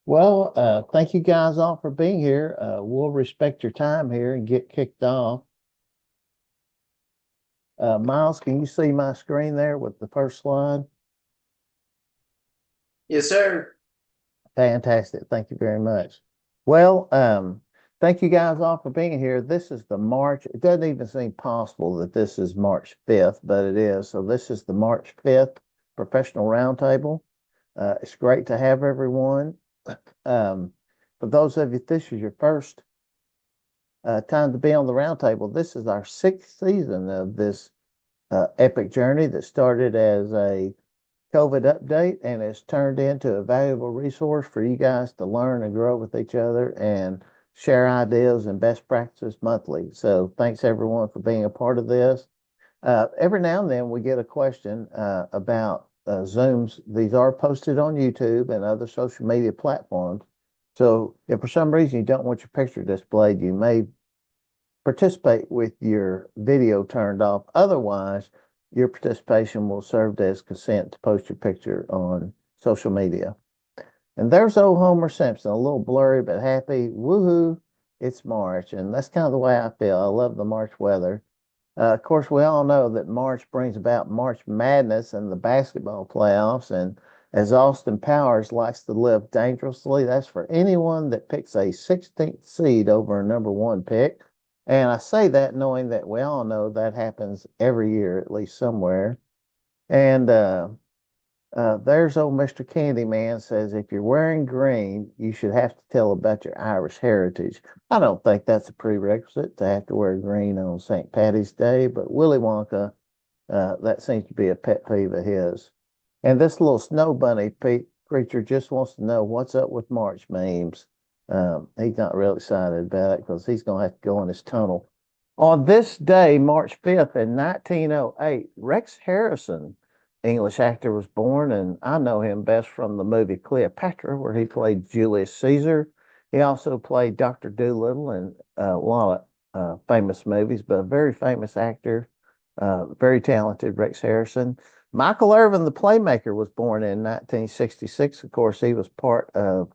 Well, thank you guys all for being here. We'll respect your time here and get kicked off. Miles, can you see my screen there with the first slide? Yes, sir. Fantastic. Thank you very much. Well, thank you guys all for being here. This is the March. It doesn't even seem possible that this is March 5th, but it is. So this is the March 5th Professional Roundtable. It's great to have everyone. Um, for those of you, this is your first time to be on the roundtable. This is our sixth season of this epic journey that started as a COVID update and has turned into a valuable resource for you guys to learn and grow with each other and share ideas and best practices monthly. So thanks everyone for being a part of this. Every now and then we get a question about Zooms. These are posted on YouTube and other social media platforms. So if for some reason you don't want your picture displayed, you may participate with your video turned off. Otherwise, your participation will serve as consent to post your picture on social media. And there's old Homer Simpson, a little blurry but happy. Woohoo, it's March. And that's kind of the way I feel. I love the March weather. Of course, we all know that March brings about March Madness and the basketball playoffs. And as Austin Powers likes to live dangerously, that's for anyone that picks a 16th seed over a number one pick. And I say that knowing that we all know that happens every year, at least somewhere. And there's old Mr. Candyman says, if you're wearing green, you should have to tell about your Irish heritage. I don't think that's a prerequisite to have to wear green on St. Patty's Day, but Willy Wonka, that seems to be a pet peeve of his. And this little snow bunny creature just wants to know what's up with March memes. He's not real excited about it because he's going to have to go in his tunnel. On this day, March 5th in 1908, Rex Harrison, English actor, was born, and I know him best from the movie Cleopatra, where he played Julius Caesar. He also played Dr. Dolittle in a lot of famous movies, but a very famous actor, very talented Rex Harrison. Michael Irvin, the playmaker, was born in 1966. Of course, he was part of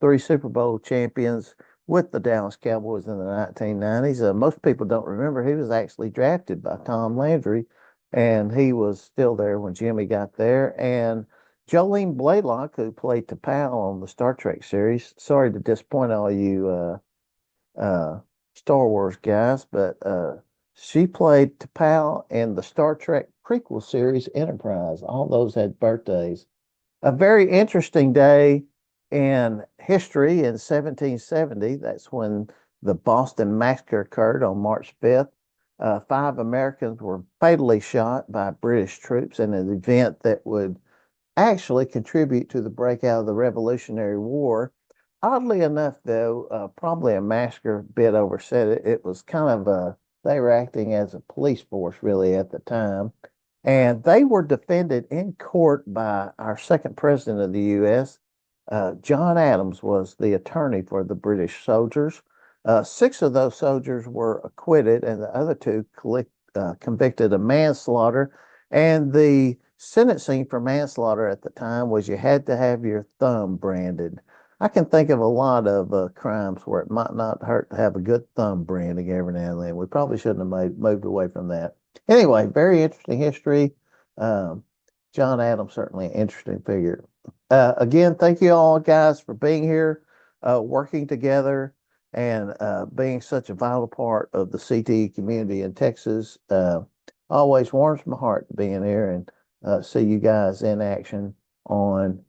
three Super Bowl champions with the Dallas Cowboys in the 1990s. Most people don't remember he was actually drafted by Tom Landry, and he was still there when Jimmy got there. And Jolene Blalock, who played T'Pau on the Star Trek series. Sorry to disappoint all you Star Wars guys, but she played T'Pau in the Star Trek prequel series Enterprise. All those had birthdays. A very interesting day in history in 1770. That's when the Boston Massacre occurred on March 5th. Five Americans were fatally shot by British troops in an event that would actually contribute to the breakout of the Revolutionary War. Oddly enough, though, probably a massacre bit oversaid it. It was kind of they were acting as a police force really at the time. And they were defended in court by our second president of the U.S. John Adams was the attorney for the British soldiers. Six of those soldiers were acquitted, and the other two convicted of manslaughter. And the sentencing for manslaughter at the time was you had to have your thumb branded. I can think of a lot of crimes where it might not hurt to have a good thumb branding every now and then. We probably shouldn't have moved away from that. Anyway, very interesting history. Um, John Adams, certainly an interesting figure. Again, thank you all guys for being here, working together, and being such a vital part of the CTE community in Texas. Always warms my heart to be in here and see you guys in action on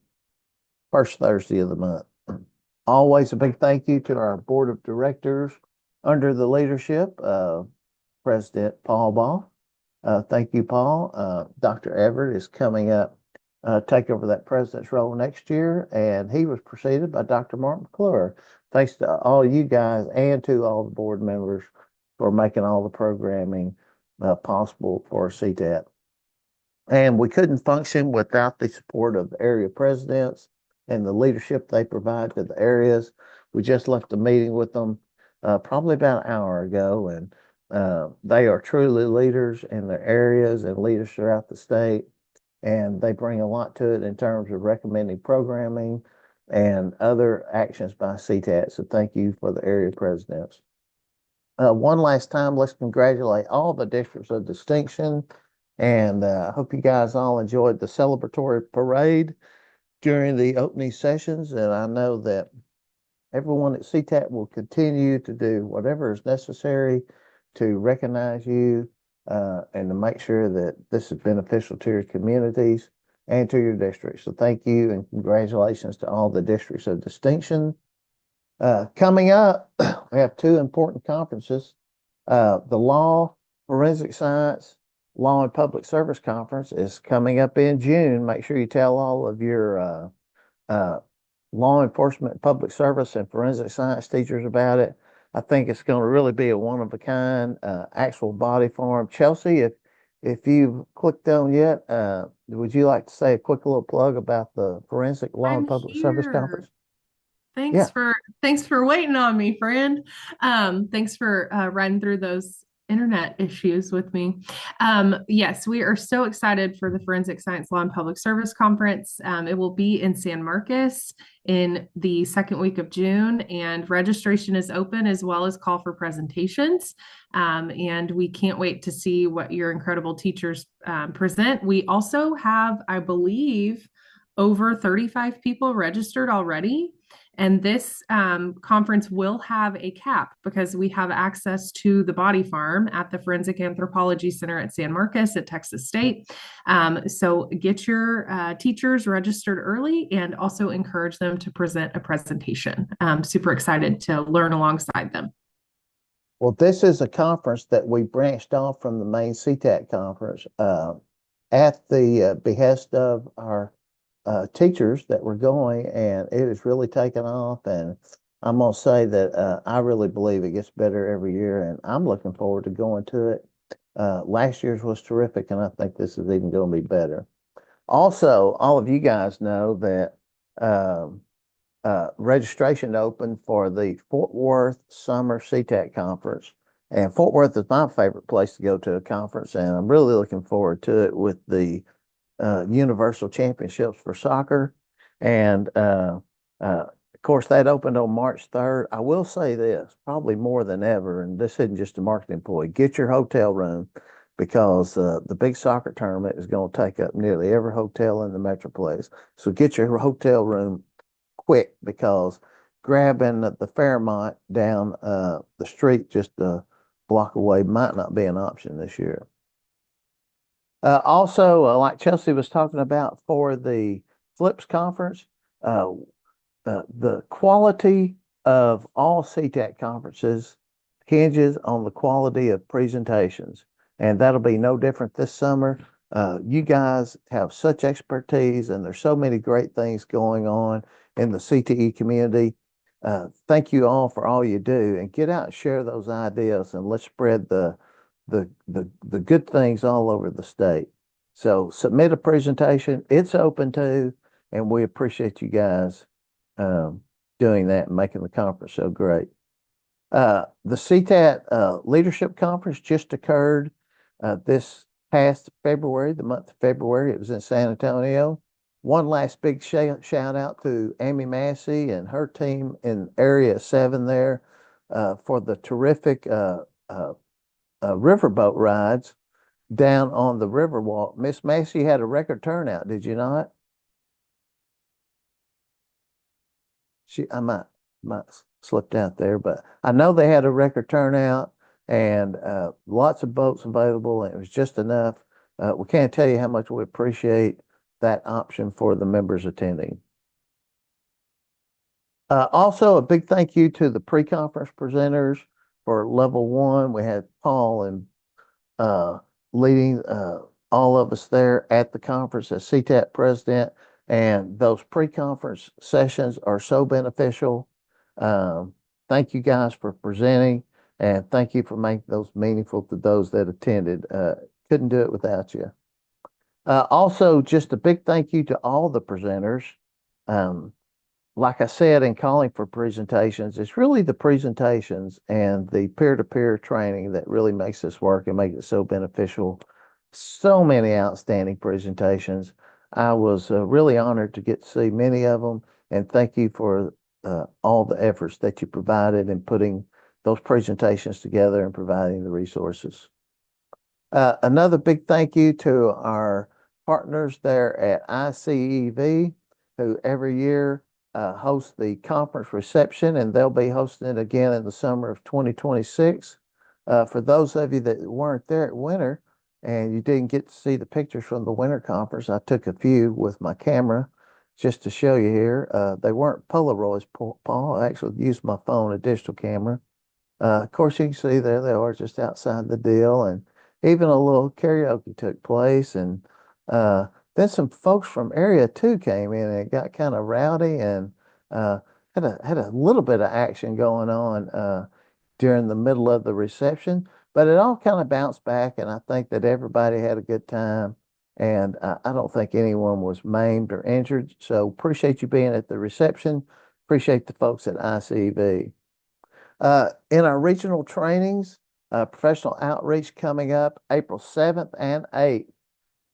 first Thursday of the month. Always a big thank you to our board of directors under the leadership of President Paul Ball. Thank you, Paul. Dr. Everett is coming up, take over that president's role next year, and he was preceded by Dr. Mark McClure. Thanks to all you guys and to all the board members for making all the programming possible for CTAT. And we couldn't function without the support of the area presidents and the leadership they provide to the areas. We just left a meeting with them probably about an hour ago, and they are truly leaders in their areas and leaders throughout the state. And they bring a lot to it in terms of recommending programming, and other actions by CTAT. So thank you for the area presidents. One last time, let's congratulate all the districts of distinction. And I hope you guys all enjoyed the celebratory parade during the opening sessions. And I know that everyone at CTAT will continue to do whatever is necessary to recognize you and to make sure that this is beneficial to your communities and to your districts. So thank you and congratulations to all the districts of distinction. Coming up, we have two important conferences. The Law, Forensic Science, Law and Public Service Conference is coming up in June. Make sure you tell all of your law enforcement, public service, and forensic science teachers about it. I think it's going to really be a one-of-a-kind actual body form. Chelsea, if you've clicked on yet, would you like to say a quick little plug about the Forensic Law and I'm Public Service Conference? here. Thanks Yeah. for waiting on me, friend. Thanks for riding through those internet issues with me. Yes, we are so excited for the Forensic Science Law and Public Service Conference. It will be in San Marcos in the second week of June, and registration is open as well as call for presentations. And we can't wait to see what your incredible teachers present. We also have, I believe, over 35 people registered already. And this conference will have a cap because we have access to the body farm at the Forensic Anthropology Center at San Marcos at Texas State. So get your teachers registered early and also encourage them to present a presentation. Super excited to learn alongside them. Well, this is a conference that we branched off from the main CTAT conference at the behest of our teachers that were going, and it has really taken off. And I'm going to say that I really believe it gets better every year, and I'm looking forward to going to it. Last year's was terrific, and I think this is even going to be better. Also, all of you guys know that um, registration opened for the Fort Worth Summer CTAT Conference. And Fort Worth is my favorite place to go to a conference, and I'm really looking forward to it with the Universal Championships for soccer. And of course, that opened on March 3rd. I will say this, probably more than ever, and this isn't just a marketing ploy, get your hotel room because the big soccer tournament is going to take up nearly every hotel in the Metroplex. So get your hotel room quick because grabbing the Fairmont down the street just a block away might not be an option this year. Also, like Chelsea was talking about for the Flips conference, uh, the quality of all CTAT conferences hinges on the quality of presentations. And that'll be no different this summer. You guys have such expertise, and there's so many great things going on in the CTE community. Thank you all for all you do, and get out and share those ideas, and let's spread the good things all over the state. So submit a presentation. It's open to, and we appreciate you guys um, doing that and making the conference so great. The CTAT Leadership Conference just occurred this past February, the month of February. It was in San Antonio. One last big shout out to Amy Massey and her team in Area 7 there for the terrific riverboat rides down on the Riverwalk. Miss Massey had a record turnout, did you not? I might slipped out there, but I know they had a record turnout and lots of boats available, and it was just enough. We can't tell you how much we appreciate that option for the members attending. Also, a big thank you to the pre-conference presenters for level one. We had Paul and leading all of us there at the conference as CTAT president. And those pre-conference sessions are so beneficial. Thank you guys for presenting, and thank you for making those meaningful to those that attended. Couldn't do it without you. Also, just a big thank you to all the presenters. Like I said, in calling for presentations, it's really the presentations and the peer-to-peer training that really makes this work and makes it so beneficial. So many outstanding presentations. I was really honored to get to see many of them, And thank you for all the efforts that you provided in putting those presentations together and providing the resources. Another big thank you to our partners there at ICEV, who every year host the conference reception, and they'll be hosting it again in the summer of 2026. For those of you that weren't there at winter and you didn't get to see the pictures from the winter conference, I took a few with my camera just to show you here. They weren't Polaroids, Paul. I actually used my phone, a digital camera. Of course, you can see there they are just outside the deal, and even a little karaoke took place. And uh, then some folks from Area 2 came in and it got kind of rowdy and uh, had a little bit of action going on during the middle of the reception. But it all kind of bounced back, and I think that everybody had a good time. And I don't think anyone was maimed or injured. So appreciate you being at the reception. Appreciate the folks at ICV. In our regional trainings, professional outreach coming up April 7th and 8th.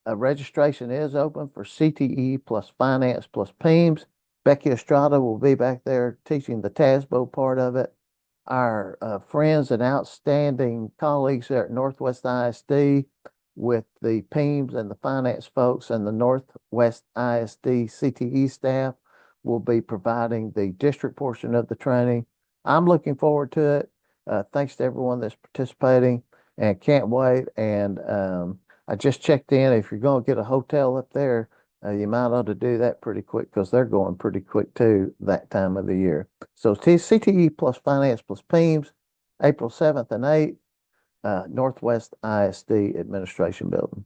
Registration is open for CTE plus finance plus PEAMS. Becky Estrada will be back there teaching the TASBO part of it. Our friends and outstanding colleagues there at Northwest ISD with the PEAMS and the finance folks and the Northwest ISD CTE staff will be providing the district portion of the training. I'm looking forward to it. Thanks to everyone that's participating and can't wait. And I just checked in. If you're going to get a hotel up there, you might ought to do that pretty quick because they're going pretty quick too that time of the year. So CTE plus finance plus PEAMS, April 7th and 8th, Northwest ISD Administration Building.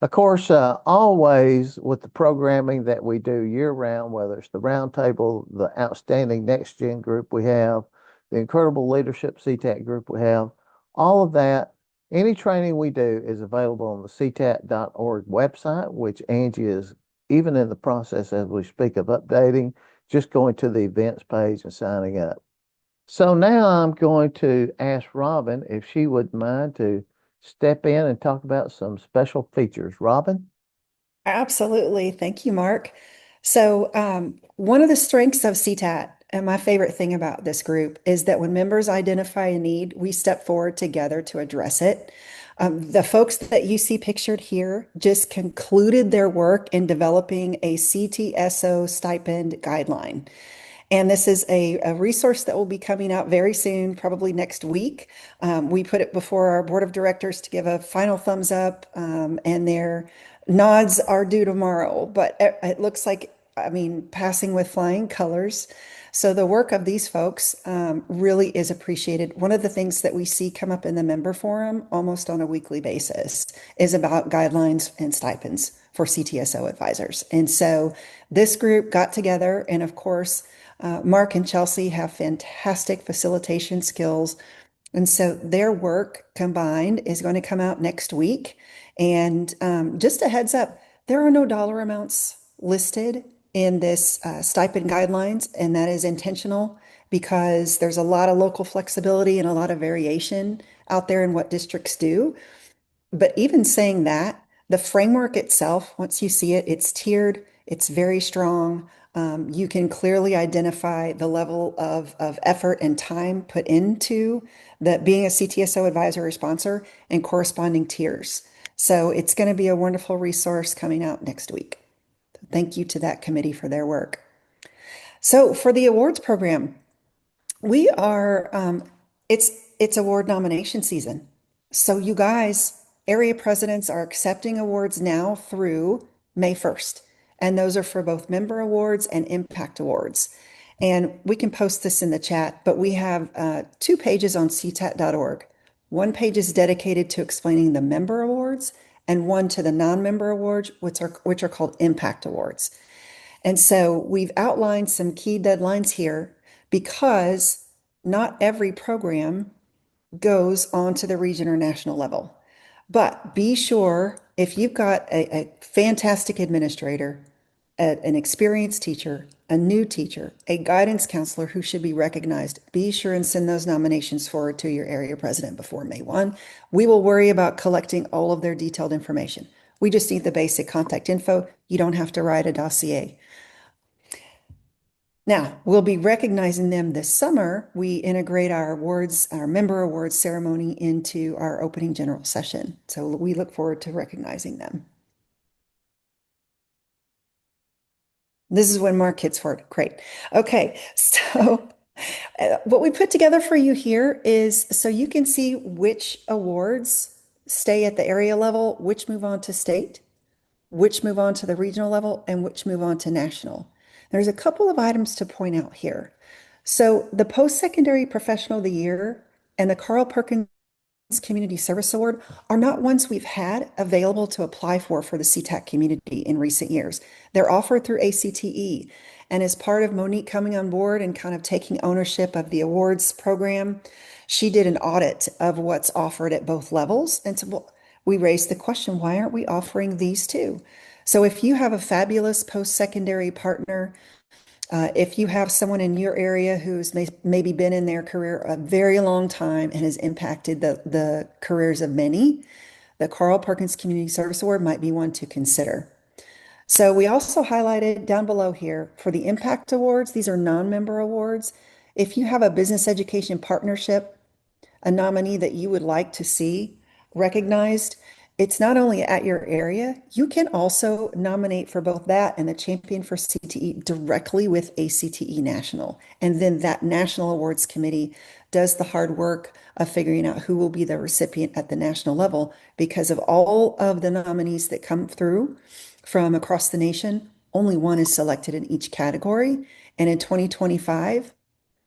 Of course, always with the programming that we do year round, whether it's the roundtable, the outstanding next gen group we have, the incredible leadership CTAT group we have, all of that, any training we do is available on the CTAT.org website, which Angie is even in the process as we speak of updating, just going to the events page and signing up. So now I'm going to ask Robin if she would mind to step in and talk about some special features. Robin? Absolutely. Thank you, Mark. So, one of the strengths of CTAT, and my favorite thing about this group, is that when members identify a need, we step forward together to address it. The folks that you see pictured here just concluded their work in developing a CTSO stipend guideline. And this is a resource that will be coming out very soon, probably next week. We put it before our board of directors to give a final thumbs up, and their nods are due tomorrow. But it looks like, I mean, passing with flying colors. So the work of these folks really is appreciated. One of the things that we see come up in the member forum almost on a weekly basis is about guidelines and stipends for CTSO advisors. And so this group got together, and of course, Mark and Chelsea have fantastic facilitation skills. And so their work combined is going to come out next week. And just a heads up, there are no dollar amounts listed in this stipend guidelines, and that is intentional because there's a lot of local flexibility and a lot of variation out there in what districts do. But even saying that, the framework itself, once you see it, it's tiered, it's very strong. You can clearly identify the level of effort and time put into being a CTSO advisor or sponsor and corresponding tiers. So it's going to be a wonderful resource coming out next week. Thank you to that committee for their work. So for the awards program, we are it's award nomination season. So you guys, area presidents are accepting awards now through May 1st. And those are for both member awards and impact awards. And we can post this in the chat, but we have 2 pages on ctat.org. One page is dedicated to explaining the member awards, and one to the non-member awards, which are called impact awards. And so we've outlined some key deadlines here because not every program goes on to the region or national level. But be sure if you've got a fantastic administrator, an experienced teacher, a new teacher, a guidance counselor who should be recognized, be sure and send those nominations forward to your area president before May 1. We will worry about collecting all of their detailed information. We just need the basic contact info. You don't have to write a dossier. Now, we'll be recognizing them this summer. We integrate our awards, our member awards ceremony into our opening general session. So we look forward to recognizing them. This is when Mark hits for it. Great. Okay, so what we put together for you here is so you can see which awards stay at the area level, which move on to state, which move on to the regional level, and which move on to national. There's a couple of items to point out here. So the Post-Secondary Professional of the Year and the Carl Perkins Community Service Award are not ones we've had available to apply for the CTAT community in recent years. They're offered through ACTE. And as part of Monique coming on board and kind of taking ownership of the awards program, she did an audit of what's offered at both levels. And so we raised the question, why aren't we offering these too? So if you have a fabulous post-secondary partner, if you have someone in your area who's maybe been in their career a very long time and has impacted the careers of many, the Carl Perkins Community Service Award might be one to consider. So we also highlighted down below here for the impact awards, these are non-member awards. If you have a business education partnership, a nominee that you would like to see recognized, it's not only at your area, you can also nominate for both that and the champion for CTE directly with ACTE National. And then that National Awards Committee does the hard work of figuring out who will be the recipient at the national level because of all of the nominees that come through from across the nation, only one is selected in each category. And in 2025,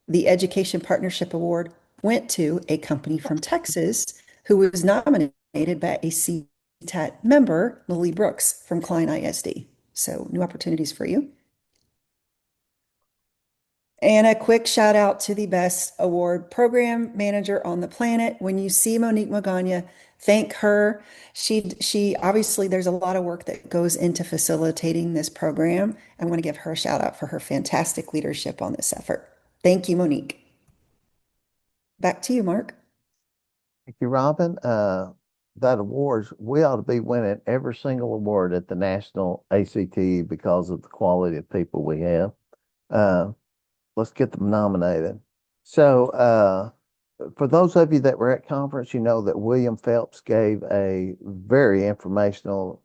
the Education Partnership Award went to a company from Texas who was nominated by a CTAT member, Lily Brooks from Klein ISD. So new opportunities for you. And a quick shout out to the best award program manager on the planet. When you see Monique Magana, thank her. She obviously there's a lot of work that goes into facilitating this program. I want to give her a shout out for her fantastic leadership on this effort. Thank you, Monique. Back to you, Mark. Thank you, Robin. That awards, we ought to be winning every single award at the national ACT because of the quality of people we have. Let's get them nominated. So, for those of you that were at conference, you know that William Phelps gave a very informational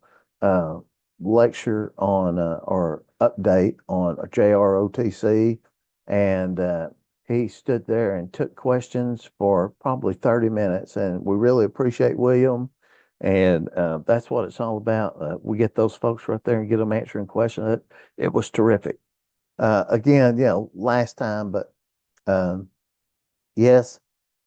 lecture on or update on JROTC, and he stood there and took questions for probably 30 minutes, and we really appreciate William. And that's what it's all about. We get those folks right there and get them answering questions. It was terrific. Again, last time, but yes,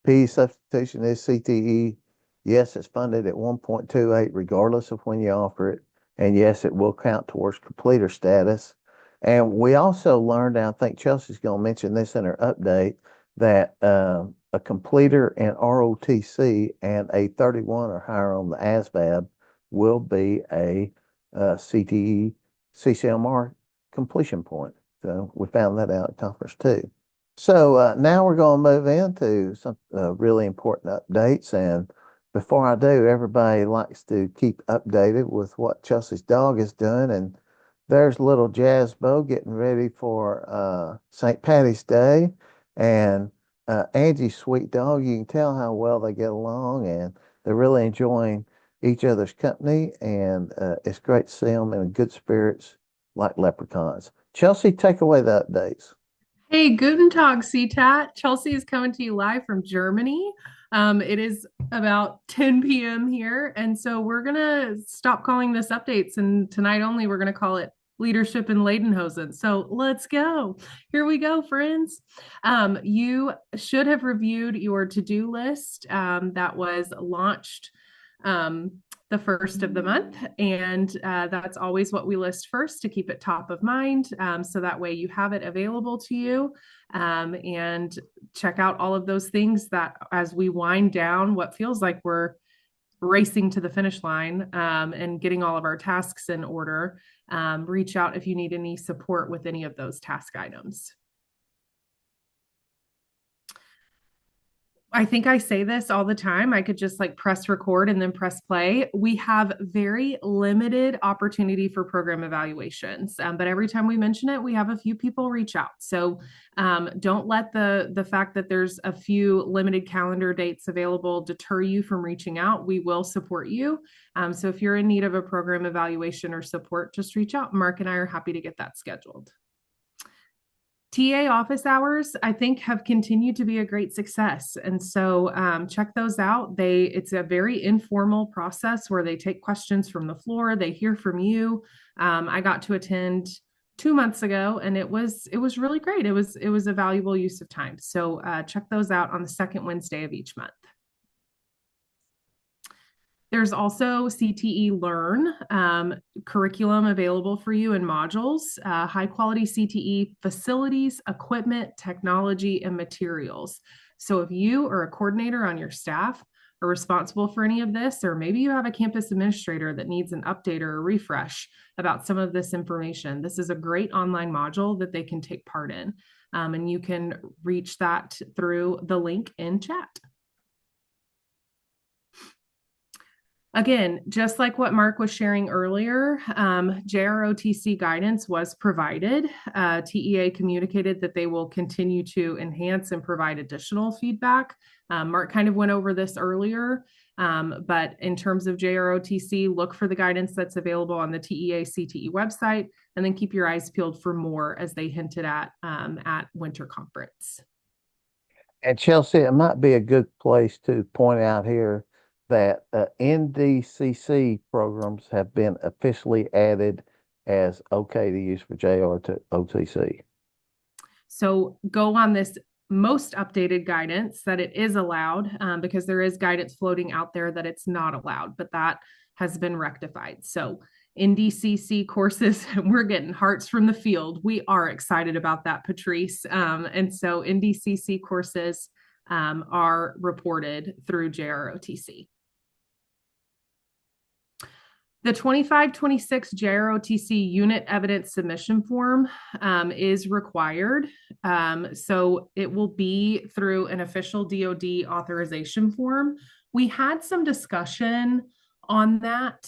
PE substitution is CTE. Yes, it's funded at 1.28 regardless of when you offer it. And yes, it will count towards completer status. And we also learned, and I think Chelsea's going to mention this in her update, that a completer in ROTC and a 31 or higher on the ASVAB will be a CTE CCMR completion point. So we found that out at conference too. So now we're going to move into some really important updates. And before I do, everybody likes to keep updated with what Chelsea's dog is doing. And there's little Jazzbo getting ready for St. Patty's Day. And Angie's sweet dog, you can tell how well they get along, and they're really enjoying each other's company. And it's great to see them in good spirits like leprechauns. Chelsea, take away the updates. Hey, guten Tag, CTAT. Chelsea is coming to you live from Germany. It is about 10 p.m. here, and so we're gonna stop calling this updates, and tonight only we're gonna call it Leadership in Lederhosen. So let's go. Here we go, friends. You should have reviewed your to-do list that was launched the first of the month. And that's always what we list first to keep it top of mind. So that way you have it available to you and check out all of those things that as we wind down what feels like we're racing to the finish line and getting all of our tasks in order. Reach out if you need any support with any of those task items. I think I say this all the time. I could just like press record and then press play. We have very limited opportunity for program evaluations, but every time we mention it, we have a few people reach out. So don't let the fact that there's a few limited calendar dates available deter you from reaching out. We will support you. So if you're in need of a program evaluation or support, just reach out. Mark and I are happy to get that scheduled. TA office hours, I think, have continued to be a great success. And so check those out. It's a very informal process where they take questions from the floor. They hear from you. I got to attend 2 months ago, and it was really great. It was a valuable use of time. So check those out on the second Wednesday of each month. There's also CTE Learn curriculum available for you in modules, high quality CTE facilities, equipment, technology, and materials. So if you or a coordinator on your staff are responsible for any of this, or maybe you have a campus administrator that needs an update or a refresh about some of this information, this is a great online module that they can take part in. And you can reach that through the link in chat. Again, just like what Mark was sharing earlier, JROTC guidance was provided. TEA communicated that they will continue to enhance and provide additional feedback. Mark kind of went over this earlier, but in terms of JROTC, look for the guidance that's available on the TEA CTE website, and then keep your eyes peeled for more, as they hinted at Winter Conference. And Chelsea, it might be a good place to point out here that NDCC programs have been officially added as okay to use for JROTC. So go on this most updated guidance that it is allowed, because there is guidance floating out there that it's not allowed, but that has been rectified. So NDCC courses, we're getting hearts from the field. We are excited about that, Patrice. And so NDCC courses are reported through JROTC. The 25-26 JROTC unit evidence submission form is required. So it will be through an official DoD authorization form. We had some discussion on that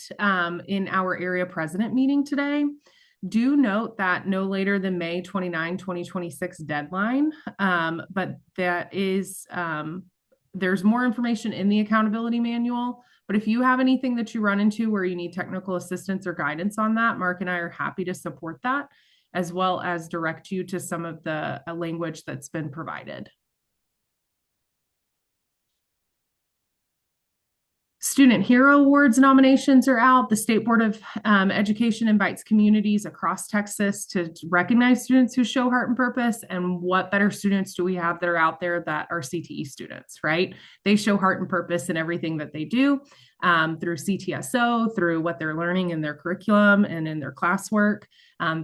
in our area president meeting today. Do note that no later than May 29, 2026 deadline, but that is, there's more information in the accountability manual. But if you have anything that you run into where you need technical assistance or guidance on that, Mark and I are happy to support that, as well as direct you to some of the language that's been provided. Student Hero Awards nominations are out. The State Board of Education invites communities across Texas to recognize students who show heart and purpose. And what better students do we have that are out there that are CTE students, right? They show heart and purpose in everything that they do, through CTSO, through what they're learning in their curriculum and in their classwork,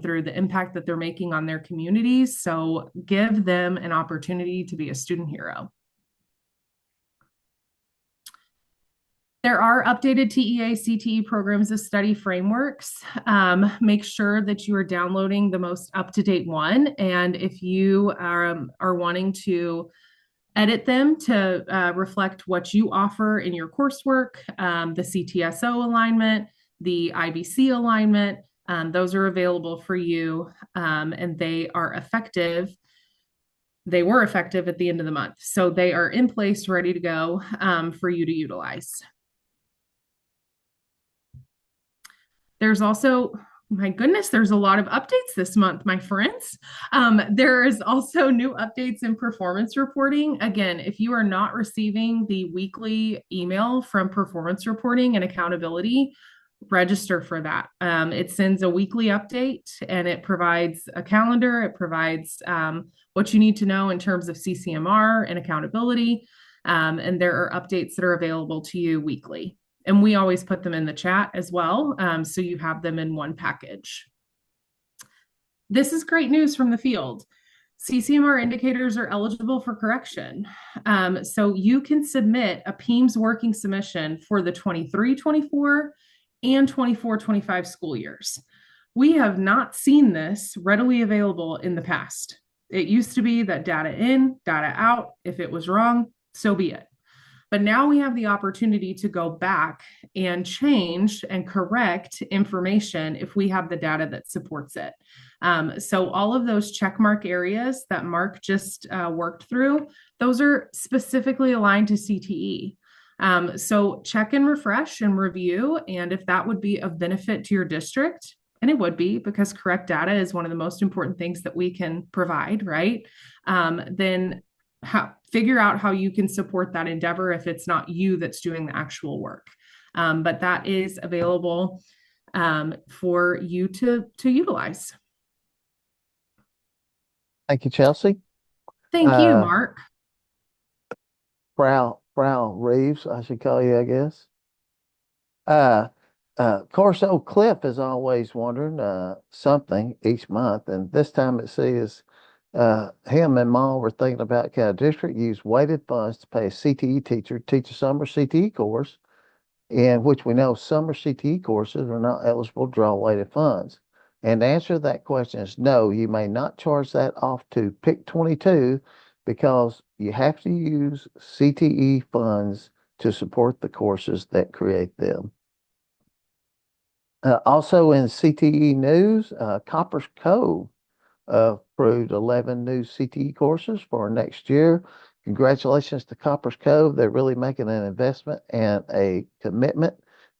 through the impact that they're making on their communities. So give them an opportunity to be a student hero. There are updated TEA CTE programs of study frameworks. Make sure that you are downloading the most up-to-date one. And if you are wanting to edit them to reflect what you offer in your coursework, the CTSO alignment, the IBC alignment, those are available for you, and they are effective. They were effective at the end of the month. So they are in place, ready to go for you to utilize. There's also, my goodness, there's a lot of updates this month, my friends. There is also new updates in performance reporting. Again, if you are not receiving the weekly email from performance reporting and accountability, register for that. It sends a weekly update, and it provides a calendar. It provides what you need to know in terms of CCMR and accountability. And there are updates that are available to you weekly. And we always put them in the chat as well, so you have them in one package. This is great news from the field. CCMR indicators are eligible for correction. So you can submit a PEIMS working submission for the 23-24 and 24-25 school years. We have not seen this readily available in the past. It used to be that data in, data out. If it was wrong, so be it. But now we have the opportunity to go back and change and correct information if we have the data that supports it. So all of those check mark areas that Mark just worked through, those are specifically aligned to CTE. So check and refresh and review. And if that would be of benefit to your district, and it would be, because correct data is one of the most important things that we can provide, right? Then figure out how you can support that endeavor if it's not you that's doing the actual work. But that is available for you to utilize. Thank you, Chelsea. Thank you, Mark. Frau Reeves, I should call you, I guess. Of course, old Cliff is always wondering something each month, and this time it says him and Ma were thinking about can a district use weighted funds to pay a CTE teacher to teach a summer CTE course, in which we know summer CTE courses are not eligible to draw weighted funds. And the answer to that question is no, you may not charge that off to Pick 22 because you have to use CTE funds to support the courses that create them. Also in CTE news, Copper's Cove approved 11 new CTE courses for next year. Congratulations to Copper's Cove. They're really making an investment and a commitment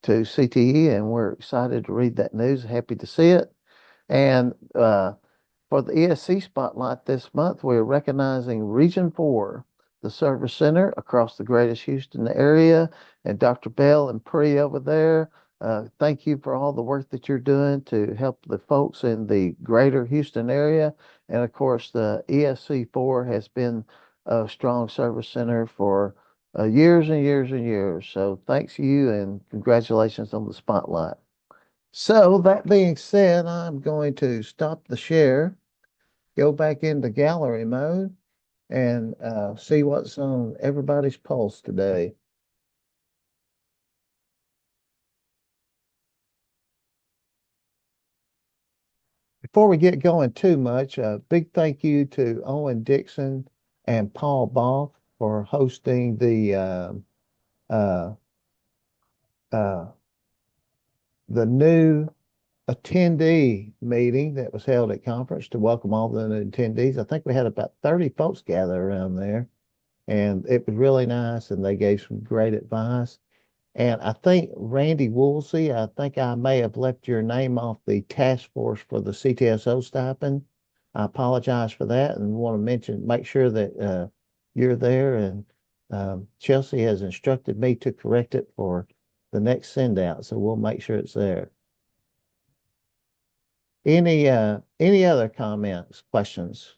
to CTE, and we're excited to read that news. Happy to see it. And for the ESC Spotlight this month, we're recognizing Region 4, the service center across the greatest Houston area, and Dr. Bell and Pri over there. Thank you for all the work that you're doing to help the folks in the greater Houston area. And of course, the ESC4 has been a strong service center for years and years and years. So thanks you and congratulations on the spotlight. So that being said, I'm going to stop the share, go back into gallery mode, and see what's on everybody's pulse today. Before we get going too much, a big thank you to Owen Dixon and Paul Balk for hosting uh, the new attendee meeting that was held at conference to welcome all the attendees. I think we had about 30 folks gather around there, and it was really nice, and they gave some great advice. And I think Randy Woolsey, I think I may have left your name off the task force for the CTSO stipend. I apologize for that and want to make sure that you're there. And Chelsea has instructed me to correct it for the next send out. So we'll make sure it's there. Any other comments, questions?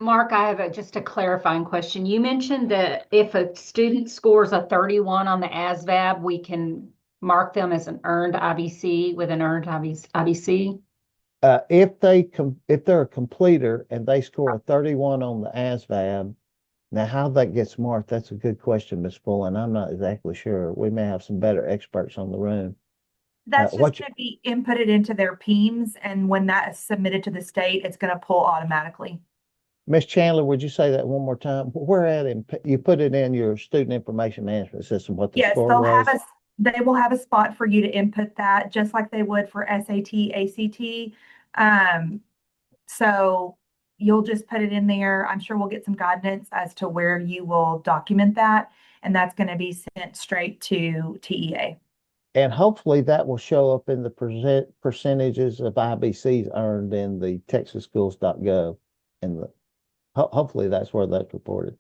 Mark, I have just a clarifying question. You mentioned that if a student scores a 31 on the ASVAB, we can mark them as an earned IBC with an earned IBC. If they're a completer and they score a 31 on the ASVAB, now how that gets marked, that's a good question, Ms. Fullen. I'm not exactly sure. We may have some better experts on the room. That's just going to be inputted into their PEMS, and when that is submitted to the state, it's going to pull automatically. Ms. Chandler, would you say that one more time? Where at you put it in your student information management system, what the Yes, score was? they will have a spot for you to input that, just like they would for SAT, ACT. So you'll just put it in there. I'm sure we'll get some guidance as to where you will document that, and that's going to be sent straight to TEA. And hopefully that will show up in the percentages of IBCs earned in the texasschools.gov. And hopefully that's where that's reported.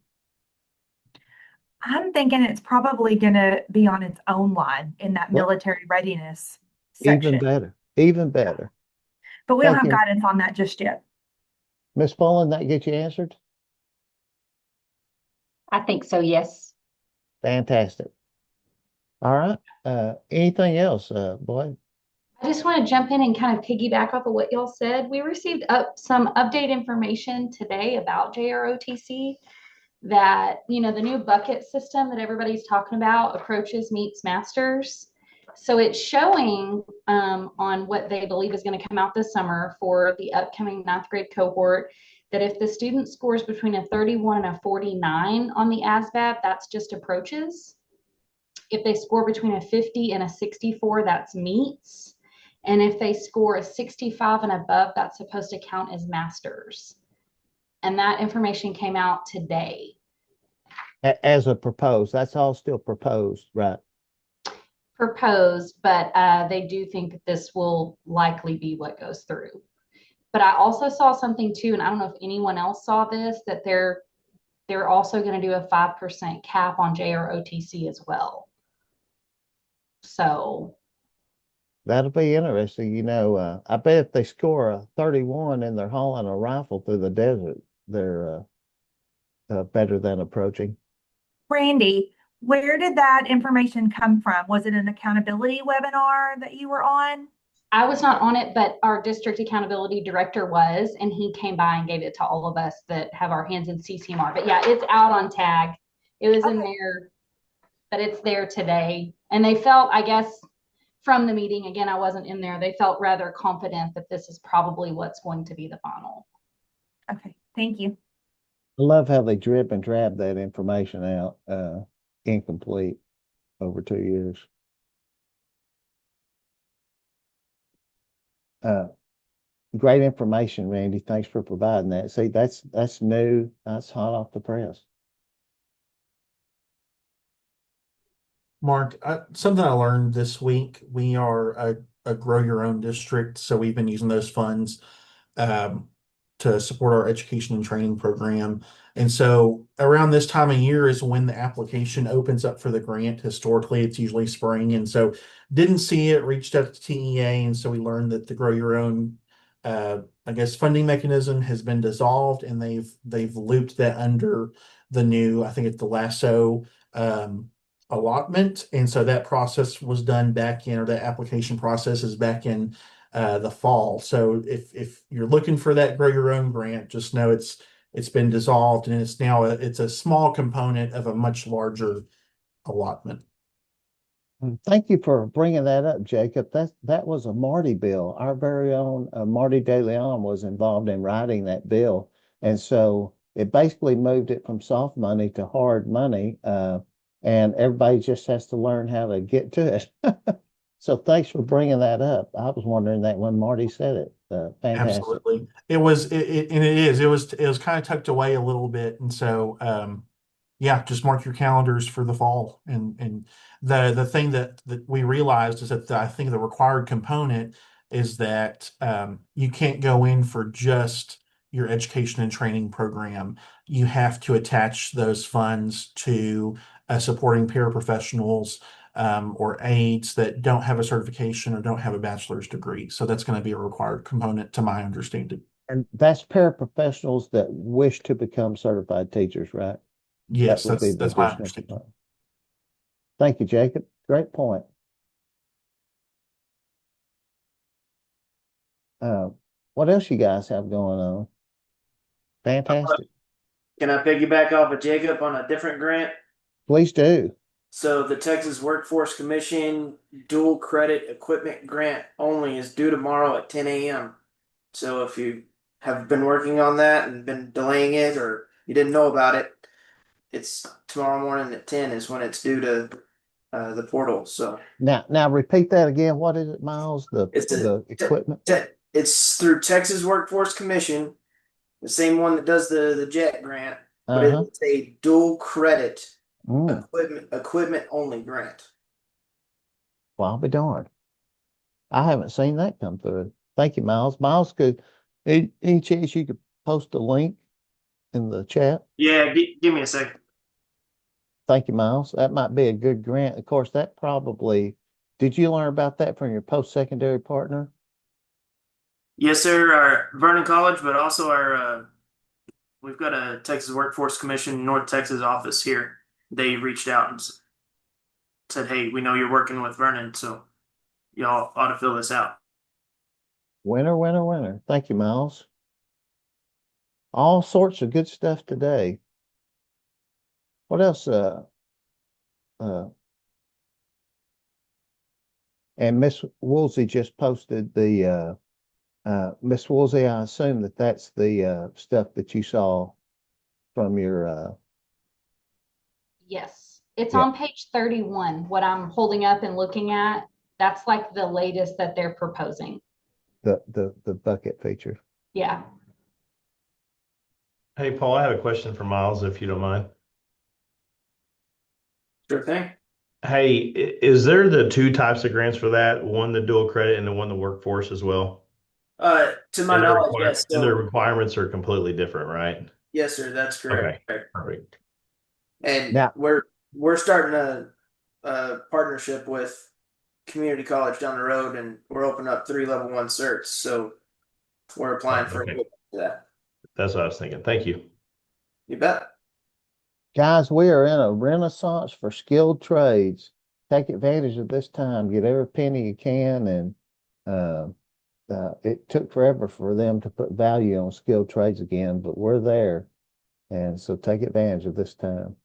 I'm thinking it's probably going to be on its own line in that military readiness section. Even better, even better. But we don't have guidance on that just yet. Ms. Fullen, that get you answered? I think so, yes. Fantastic. All right. Anything else, Boyd? I just want to jump in and kind of piggyback off of what y'all said. We received some update information today about JROTC that, the new bucket system that everybody's talking about, approaches meets masters. So it's showing on what they believe is going to come out this summer for the upcoming 9th grade cohort that if the student scores between a 31 and a 49 on the ASVAB, that's just approaches. If they score between a 50 and a 64, that's meets. And if they score a 65 and above, that's supposed to count as masters. And that information came out today. As a proposed, that's all still proposed, right? Proposed, but they do think that this will likely be what goes through. But I also saw something too, and I don't know if anyone else saw this, that they're also going to do a 5% cap on JROTC as well. So That'll be interesting. You know, I bet if they score a 31 and they're hauling a rifle through the desert, they're better than approaching. Randy, where did that information come from? Was it an accountability webinar that you were on? I was not on it, but our district accountability director was, and he came by and gave it to all of us that have our hands in CCMR. But yeah, it's out on tag. It was in there, but it's there today. And they felt, I guess, from the meeting, again, I wasn't in there, they felt rather confident that this is probably what's going to be the final. Okay, thank you. I love how they drip and drab that information out, incomplete over 2 years. Great information, Randy. Thanks for providing that. See, that's new. That's hot off the press. Mark, something I learned this week, we are a grow your own district, so we've been using those funds to support our education and training program. And so around this time of year is when the application opens up for the grant. Historically, it's usually spring. And so didn't see it, reached out to TEA. And so we learned that the grow your own, I guess, funding mechanism has been dissolved, and they've looped that under the new, I think it's the LASSO allotment. And so that process was done back in, or that application process is back in the fall. So if you're looking for that grow your own grant, just know it's been dissolved, and it's now it's a small component of a much larger allotment. Thank you for bringing that up, Jacob. That was a Marty bill. Our very own Marty De Leon was involved in writing that bill, and so it basically moved it from soft money to hard money, and everybody just has to learn how to get to it. So thanks for bringing that up. I was wondering that when Marty said it. Fantastic. Absolutely. It was it was kind of tucked away a little bit, and so yeah, just mark your calendars for the fall. And the thing that we realized is that I think the required component is that you can't go in for just your education and training program. You have to attach those funds to supporting paraprofessionals or aides that don't have a certification or don't have a bachelor's degree. So that's going to be a required component, to my understanding. And that's paraprofessionals that wish to become certified teachers, right? Yes, That would be the that's my additional understanding. component. Thank you, Jacob. Great point. What else you guys have going on? Fantastic. Can I piggyback off of Jacob on a different grant? Please do. So the Texas Workforce Commission dual credit equipment grant only is due tomorrow at 10 a.m. So if you have been working on that and been delaying it, or you didn't know about it, it's tomorrow morning at 10 is when it's due to the portal. So Now repeat that again. What is it, Miles? it's The equipment? It's through Texas Workforce Commission, the same one that does the JET grant, but it's a dual credit equipment only grant. Well, I'll be darned. I haven't seen that come through. Thank you, Miles. Miles, any chance you could post a link in the chat? Yeah, give me a second. Thank you, Miles. That might be a good grant. Of course, that probably, did you learn about that from your post-secondary partner? Yes, sir. Our Vernon College, but also our we've got a Texas Workforce Commission North Texas office here. They reached out and said, "Hey, we know you're working with Vernon, so y'all ought to fill this out." Winner, winner, winner. Thank you, Miles. All sorts of good stuff today. What else? And Miss Woolsey just posted the Miss Woolsey, I assume that that's the stuff that you saw from your Yes, it's yeah, on page 31. What I'm holding up and looking at, that's like the latest that they're proposing. the bucket feature. Yeah. Hey, Paul, I have a question for Miles, if you don't mind. Sure thing. Hey, is there the two types of grants for that? One the dual credit and the one the workforce as well? To my And knowledge, yes. and their So requirements are completely different, right? yes, sir, that's correct. Okay, perfect. And Now, we're starting a partnership with community college down the road, and we're opening up 3 level 1 certs. So we're applying for Okay, that. that's what I was thinking. Thank you. You bet. guys, we are in a renaissance for skilled trades. Take advantage of this time. Get every penny you can, and it took forever for them to put value on skilled trades again, but we're there, and so take advantage of this time.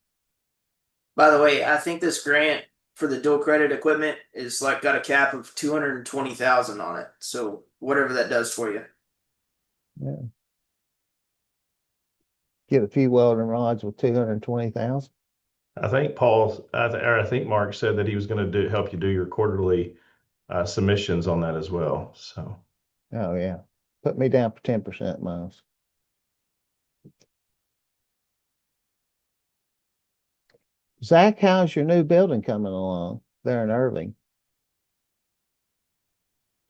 By the way, I think this grant for the dual credit equipment is like got a cap of 220,000 on it. So whatever that does for you. Yeah. Get a few welding rods with 220,000. I think I think Mark said that he was going to help you do your quarterly submissions on that as well. So Oh yeah. Put me down for 10%, Miles. Zach, how's your new building coming along there in Irving?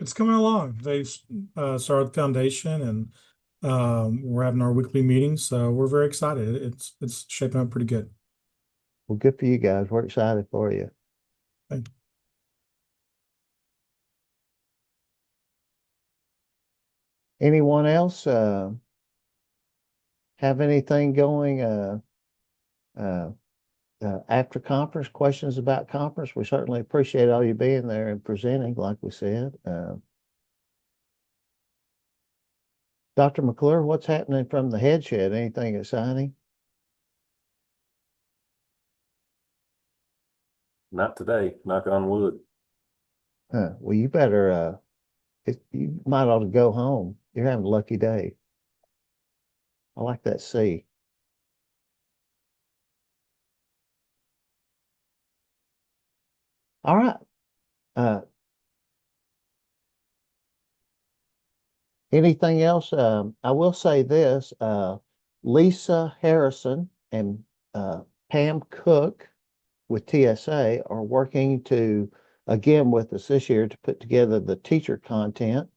It's coming along. They've started the foundation, and we're having our weekly meetings, so we're very excited. It's shaping up pretty good. Well, good for you guys. We're excited for you. Thank you. Anyone else have anything going uh, after conference, questions about conference? We certainly appreciate all you being there and presenting, like we said. Dr. McClure, what's happening from the head shed? Anything exciting? Not today, knock on wood. Well, you better, you might ought to go home. You're having a lucky day. I like that C. All right. Anything else? I will say this, Lisa Harrison and Pam Cook with TSA are working to, again, with us this year to put together the teacher content,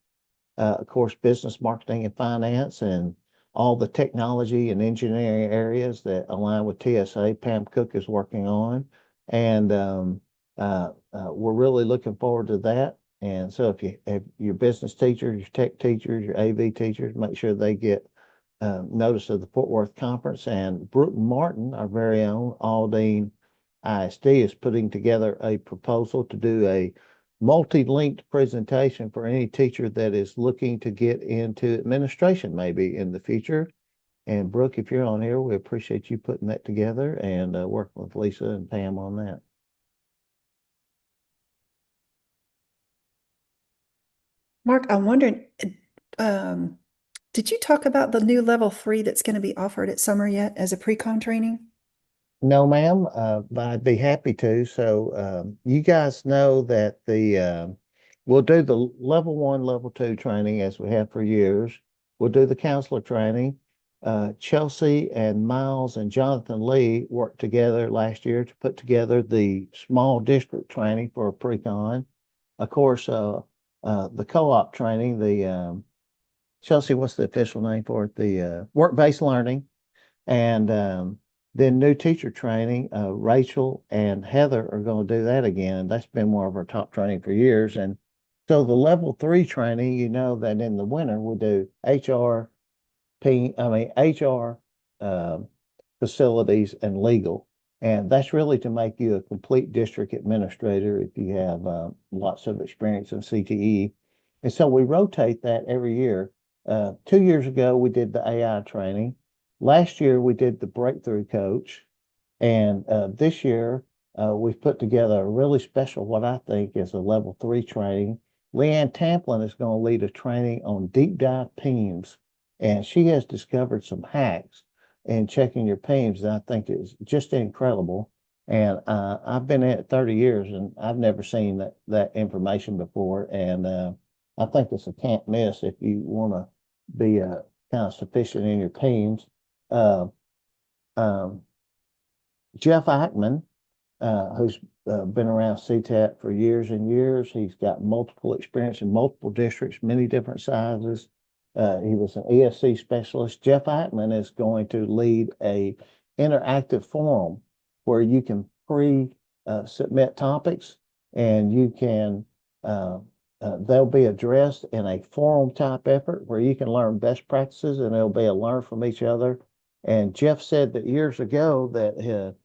of course, business, marketing, and finance, and all the technology and engineering areas that align with TSA. Pam Cook is working on, and we're really looking forward to that. And so if your business teachers, your tech teachers, your AV teachers, make sure they get notice of the Fort Worth conference. And Brooke Martin, our very own Aldine ISD, is putting together a proposal to do a multi-linked presentation for any teacher that is looking to get into administration maybe in the future. And Brooke, if you're on here, we appreciate you putting that together and working with Lisa and Pam on that. Mark, I'm wondering, did you talk about the new level 3 that's going to be offered at summer yet as a pre-con training? No, ma'am, but I'd be happy to. So you guys know that we'll do the level 1, level 2 training as we have for years. We'll do the counselor training. Chelsea and Miles and Jonathan Lee worked together last year to put together the small district training for a pre-con. Of course, the co-op training, Chelsea, what's the official name for it? The work-based learning. And then new teacher training, Rachel and Heather are going to do that again. That's been one of our top training for years. And so the level 3 training, you know that in the winter we do HR, facilities and legal. And that's really to make you a complete district administrator if you have lots of experience in CTE. And so we rotate that every year. 2 years ago, we did the AI training. Last year, we did the breakthrough coach. And this year, we've put together a really special, what I think is a level 3 training Leanne Tamplin is going to lead a training on deep dive PIMS, and she has discovered some hacks in checking your PIMS that I think is just incredible. And I've been in it 30 years, and I've never seen that information before. And I think it's a can't miss if you want to be kind of sufficient in your PIMS. Um, Jeff Ackman, who's been around CTAT for years and years. He's got multiple experience in multiple districts, many different sizes. He was an ESC specialist. Jeff Ackman is going to lead a interactive forum where you can submit topics, and you can they'll be addressed in a forum type effort where you can learn best practices, and it'll be a learn from each other. And Jeff said that years ago that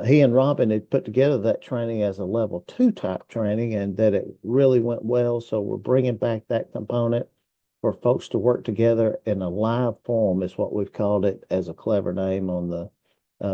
he and Robin had put together that training as a level 2 type training, and that it really went well. So we're bringing back that component for folks to work together in a live forum, is what we've called it, as a clever name on the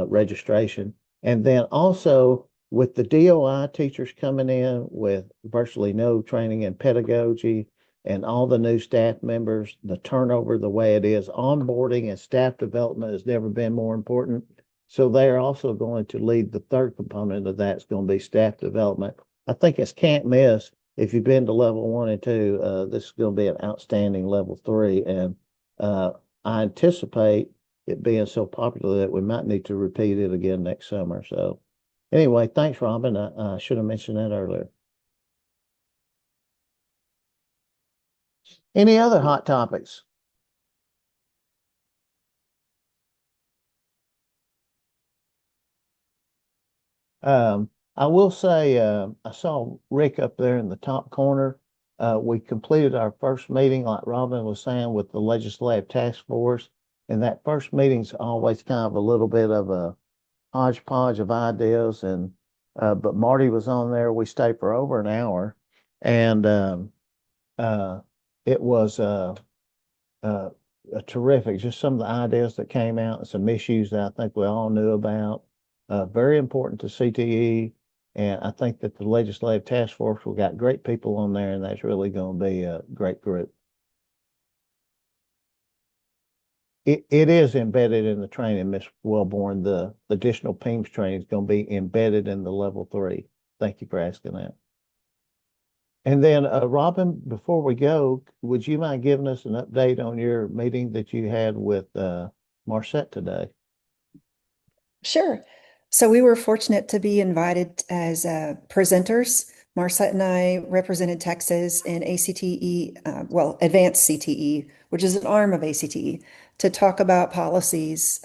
registration. And then also with the DOI teachers coming in with virtually no training in pedagogy, and all the new staff members, the turnover the way it is, onboarding and staff development has never been more important. So they're also going to lead the third component of that. It's going to be staff development. I think it's can't miss. If you've been to level 1 and 2, this is going to be an outstanding level 3. And I anticipate it being so popular that we might need to repeat it again next summer. So anyway, thanks, Robin. I should have mentioned that earlier. Any other hot topics? I will say, I saw Rick up there in the top corner. We completed our first meeting, like Robin was saying, with the legislative task force. And that first meeting's always kind of a little bit of a hodgepodge of ideas. And but Marty was on there. We stayed for over an hour, and it was terrific. Just some of the ideas that came out, and some issues that I think we all knew about. Very important to CTE. And I think that the legislative task force, we got great people on there, and that's really going to be a great group. It is embedded in the training, Ms. Wellborn. The additional PIMS training is going to be embedded in the level 3. Thank you for asking that. And then, Robin, before we go, would you mind giving us an update on your meeting that you had with Marcette today? Sure. So we were fortunate to be invited as presenters. Marcette and I represented Texas in ACTE, Advanced CTE, which is an arm of ACTE, to talk about policies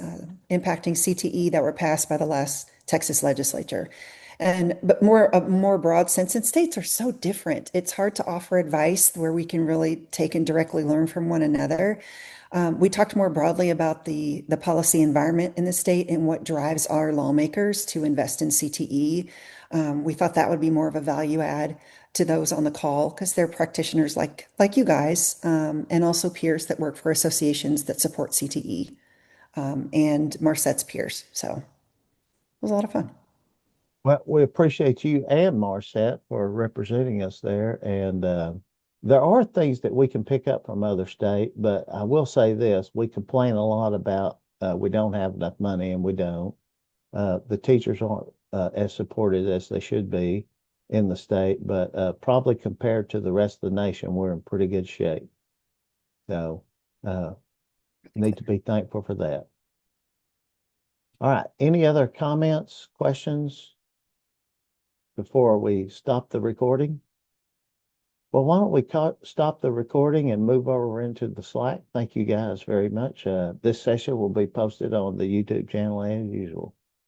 impacting CTE that were passed by the last Texas legislature. But a more broad sense, and states are so different. It's hard to offer advice where we can really take and directly learn from one another. We talked more broadly about the policy environment in the state and what drives our lawmakers to invest in CTE. We thought that would be more of a value add to those on the call, because they're practitioners like you guys, and also peers that work for associations that support CTE, and Marcette's peers. So it was a lot of fun. Well, we appreciate you and Marcette for representing us there. And there are things that we can pick up from other states, but I will say this: we complain a lot about we don't have enough money, and we don't. The teachers aren't as supported as they should be in the state, but probably compared to the rest of the nation, we're in pretty good shape. So need to be thankful for that. All right. Any other comments, questions before we stop the recording? Well, why don't we stop the recording and move over into the Slack? Thank you guys very much. This session will be posted on the YouTube channel as usual.